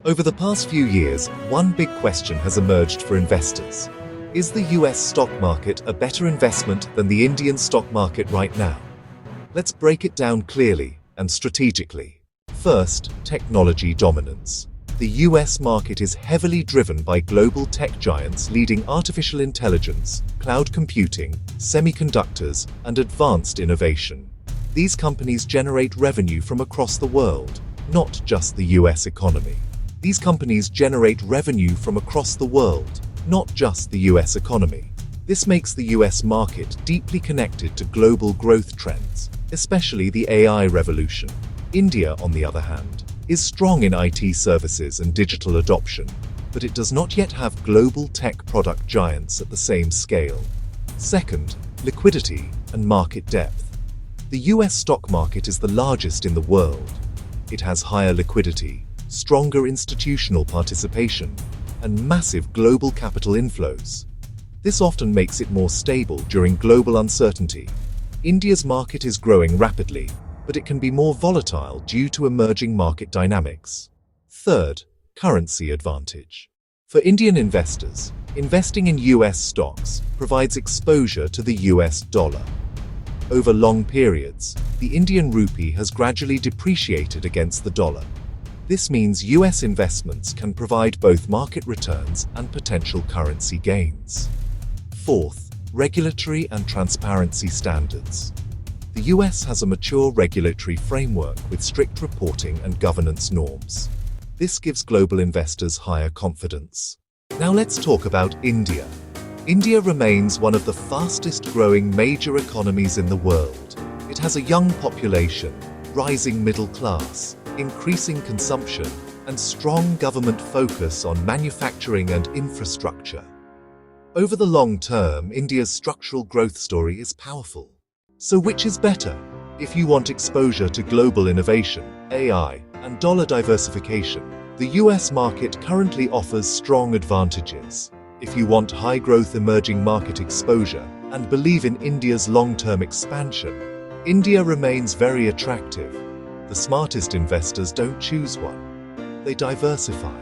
Over the past few years, one big question has emerged for investors. Is the US stock market a better investment than the Indian stock market right now? Let's break it down clearly and strategically. First, technology dominance. The US market is heavily driven by global tech giants leading artificial intelligence, cloud computing, semiconductors, and advanced innovation. These companies generate revenue from across the world, not just the US economy. These companies generate revenue from across the world, not just the US economy. This makes the US market deeply connected to global growth trends, especially the AI revolution. India, on the other hand, is strong in IT services and digital adoption, but it does not yet have global tech product giants at the same scale. Second, liquidity and market depth. The US stock market is the largest in the world. It has higher liquidity, stronger institutional participation, and massive global capital inflows. This often makes it more stable during global uncertainty. India's market is growing rapidly, but it can be more volatile due to emerging market dynamics. Third, currency advantage. For Indian investors, investing in US stocks provides exposure to the US dollar. Over long periods, the Indian rupee has gradually depreciated against the dollar. This means US investments can provide both market returns and potential currency gains. Fourth, regulatory and transparency standards. The US has a mature regulatory framework with strict reporting and governance norms. This gives global investors higher confidence. Now let's talk about India. India remains one of the fastest growing major economies in the world. It has a young population, rising middle class, increasing consumption, and strong government focus on manufacturing and infrastructure. Over the long term, India's structural growth story is powerful. So which is better? If you want exposure to global innovation, AI, and dollar diversification, the US market currently offers strong advantages. If you want high-growth emerging market exposure and believe in India's long-term expansion, India remains very attractive. The smartest investors don't choose one. They diversify.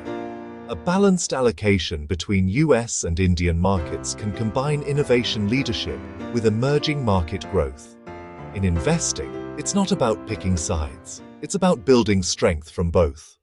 A balanced allocation between US and Indian markets can combine innovation leadership with emerging market growth. In investing, it's not about picking sides. It's about building strength from both.